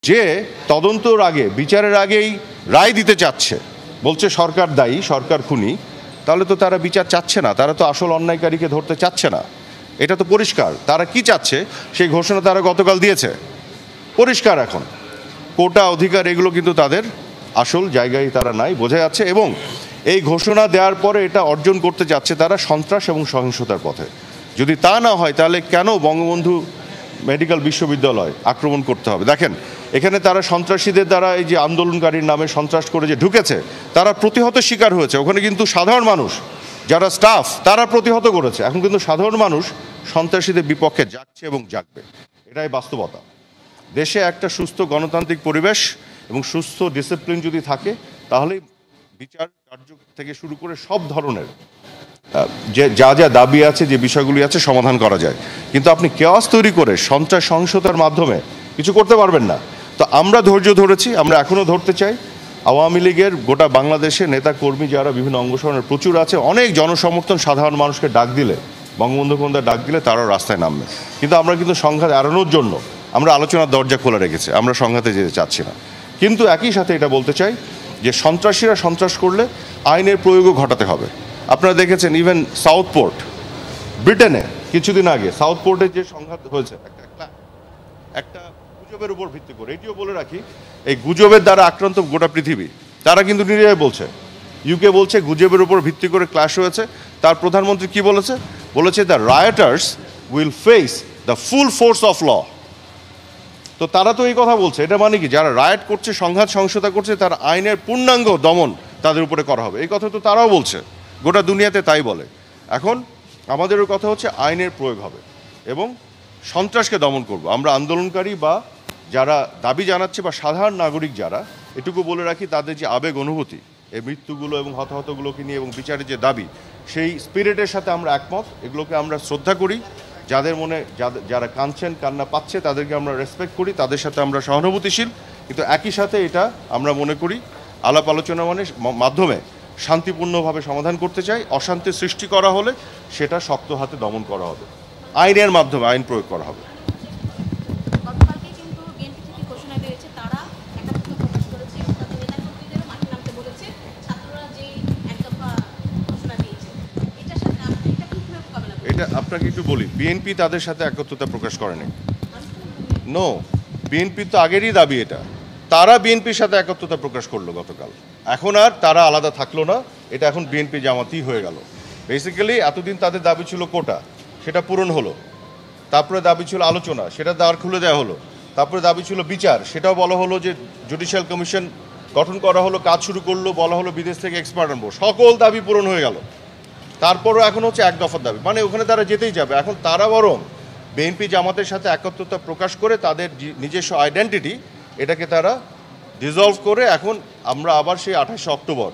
যে তদন্তর আগে বিচারের আগেই রায় দিতে চাচ্ছে, বলছে সরকার দায়ী, সরকার খুনি, তাহলে তো তারা বিচার চাচ্ছে না, তারা তো আসল অন্যায়কারীকে ধরতে চাচ্ছে না। এটা তো পরিষ্কার তারা কি চাচ্ছে, সেই ঘোষণা তারা গতকাল দিয়েছে, পরিষ্কার। এখন কোটা অধিকার এগুলো কিন্তু তাদের আসল জায়গায় তারা নাই, বোঝা যাচ্ছে। এবং এই ঘোষণা দেওয়ার পরে এটা অর্জন করতে যাচ্ছে তারা সন্ত্রাস এবং সহিংসতার পথে। যদি তা না হয় তাহলে কেন বঙ্গবন্ধু মেডিকেল বিশ্ববিদ্যালয় আক্রমণ করতে হবে? দেখেন, এখানে তারা সন্ত্রাসীদের দ্বারা এই যে আন্দোলনকারীর নামে সন্ত্রাস করে যে ঢুকেছে, তারা প্রতিহত শিকার হয়েছে। ওখানে কিন্তু সাধারণ মানুষ যারা স্টাফ তারা প্রতিহত করেছে। এখন কিন্তু সাধারণ মানুষ সন্ত্রাসীদের বিপক্ষে জাগছে এবং জাগবে, এটাই বাস্তবতা। দেশে একটা সুস্থ গণতান্ত্রিক পরিবেশ এবং সুস্থ ডিসিপ্লিন যদি থাকে, তাহলেই বিচার কার্য থেকে শুরু করে সব ধরনের যে যা যা দাবি আছে, যে বিষয়গুলি আছে, সমাধান করা যায়। কিন্তু আপনি কেওয়াস তৈরি করে সন্ত্রাস সহিংসতার মাধ্যমে কিছু করতে পারবেন না। তো আমরা ধৈর্য ধরেছি, আমরা এখনও ধরতে চাই। আওয়ামী লীগের গোটা বাংলাদেশে নেতা কর্মী যারা বিভিন্ন অঙ্গসংগঠনের প্রচুর আছে, অনেক জনসমর্থন, সাধারণ মানুষকে ডাক দিলে, বঙ্গবন্ধু কন্যা ডাক দিলে তারাও রাস্তায় নামবে। কিন্তু আমরা কিন্তু সংঘাত এড়ানোর জন্য আমরা আলোচনার দরজা খোলা রেখেছি, আমরা সংঘাতে যেতে চাচ্ছি না। কিন্তু একই সাথে এটা বলতে চাই যে সন্ত্রাসীরা সন্ত্রাস করলে আইনের প্রয়োগও ঘটাতে হবে। আপনারা দেখেছেন ইভেন সাউথ পোর্ট, ব্রিটেনে কিছুদিন আগে সাউথ পোর্টের যে সংঘাত হয়েছে একটা গুজবের উপর ভিত্তি করে, এটিও বলে রাখি, এই গুজবের দ্বারা আক্রান্ত গোটা পৃথিবী। তারা কিন্তু নিজেরাই বলছে, ইউকে বলছে গুজবের উপর ভিত্তি করে ক্লাশ হয়েছে। তার প্রধানমন্ত্রী কি বলেছে? বলেছে the rioters will face the full force of law. তো তারা তো এই কথা বলছে, এটা মানে কি যারা রায়ট করছে, সংঘাত সহিংসতা করছে, তারা আইনের পূর্ণাঙ্গ দমন তাদের উপরে করা হবে, এই কথা তো তারাও বলছে, গোটা দুনিয়াতে তাই বলে। এখন আমাদেরও কথা হচ্ছে আইনের প্রয়োগ হবে এবং সন্ত্রাসকে দমন করব। আমরা আন্দোলনকারী বা যারা দাবি জানাচ্ছে বা সাধারণ নাগরিক যারা, এটুকু বলে রাখি, তাদের যে আবেগ অনুভূতি এই মৃত্যুগুলো এবং হতাহতগুলোকে নিয়ে এবং বিচারের যে দাবি, সেই স্পিরিটের সাথে আমরা একমত, এগুলোকে আমরা শ্রদ্ধা করি। যাদের মনে যারা কাঁদছেন, কান্না পাচ্ছে, তাদেরকে আমরা রেসপেক্ট করি, তাদের সাথে আমরা সহানুভূতিশীল। কিন্তু একই সাথে এটা আমরা মনে করি আলাপ আলোচনা মাধ্যমে শান্তিপূর্ণভাবে সমাধান করতে চাই। অশান্তি সৃষ্টি করা হলে সেটা শক্ত হাতে দমন করা হবে, আইনের মাধ্যমে আইন প্রয়োগ করা হবে। এটা আপনাকে একটু বলি, বিএনপি তাদের সাথে একত্রতা প্রকাশ করেনি। নো, বিএনপি তো আগেরই দাবি এটা, তারা বিএনপির সাথে একত্রতা প্রকাশ করলো গতকাল। এখন আর তারা আলাদা থাকলো না, এটা এখন বিএনপি জামাতই হয়ে গেল। বেসিক্যালি এতদিন তাদের দাবি ছিল কোটা, সেটা পূরণ হলো। তারপরে দাবি ছিল আলোচনা, সেটা দ্বার খুলে দেওয়া হলো। তারপরে দাবি ছিল বিচার, সেটাও বলা হলো যে জুডিশিয়াল কমিশন গঠন করা হলো, কাজ শুরু করলো, বলা হলো বিদেশ থেকে এক্সপার্ট আনবো। সকল দাবি পূরণ হয়ে গেল। তারপরও এখন হচ্ছে এক দফার দাবি, মানে ওখানে তারা যেতেই যাবে। এখন তারা বরং বিএনপি জামাতের সাথে একত্রতা প্রকাশ করে তাদের নিজস্ব আইডেন্টিটি, এটাকে তারা ডিজলভ করে এখন আমরা আবার সেই 28 অক্টোবর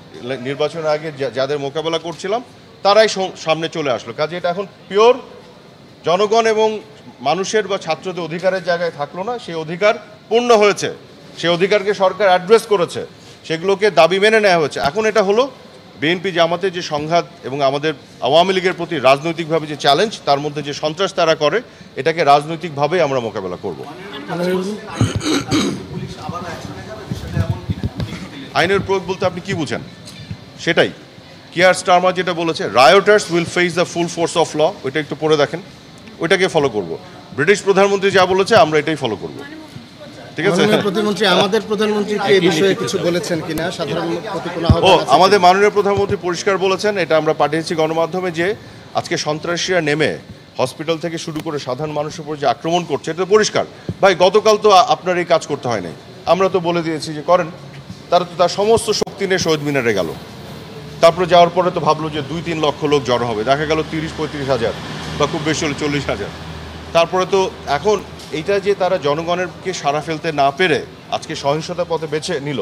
নির্বাচনের আগে যাদের মোকাবেলা করছিলাম তারাই সামনে চলে আসলো। কাজে এটা এখন পিওর জনগণ এবং মানুষের বা ছাত্রদের অধিকারের জায়গায় থাকলো না, সেই অধিকার পূর্ণ হয়েছে, সেই অধিকারকে সরকার অ্যাড্রেস করেছে, সেগুলোকে দাবি মেনে নেওয়া হয়েছে। এখন এটা হলো বিএনপি জামাতের যে সংঘাত এবং আমাদের আওয়ামী লীগের প্রতি রাজনৈতিকভাবে যে চ্যালেঞ্জ, তার মধ্যে যে সন্ত্রাস তারা করে, এটাকে রাজনৈতিকভাবেই আমরা মোকাবেলা করব। আইনের প্রয়োগ বলতে আপনি কি বুঝেন? সেটাই কিয়ার স্টারমার যেটা বলেছে, rioters will face the full force of law, ওইটা একটু পড়ে দেখেন, ওইটাকে ফলো করব। ব্রিটিশ প্রধানমন্ত্রী যা বলেছে আমরা এটাই ফলো করব। ঠিক আছে? প্রধানমন্ত্রী, আমাদের প্রধানমন্ত্রী কি এই বিষয়ে কিছু বলেছেন কিনা? সাধারণ আমাদের মাননীয় প্রধানমন্ত্রী পরিষ্কার বলেছেন, এটা আমরা পাঠিয়েছি গণমাধ্যমে, যে আজকে সন্ত্রাসীরা নেমে হসপিটাল থেকে শুরু করে সাধারণ মানুষের উপর যে আক্রমণ করছে, এটা পরিষ্কার। ভাই, গতকাল তো আপনার এই কাজ করতে হয় নাই, আমরা তো বলে দিয়েছি যে করেন। তারা তো তার সমস্ত শক্তি নিয়ে শহীদ মিনারে গেল। তারপরে যাওয়ার পরে তো ভাবলো যে 2-3 লক্ষ লোক জড়ো হবে, দেখা গেল 30-35 হাজার বা খুব বেশি হলে 40 হাজার। তারপরে তো এখন এইটা যে তারা জনগণেরকে সাড়া ফেলতে না পেরে আজকে সহিংসতার পথে বেছে নিল।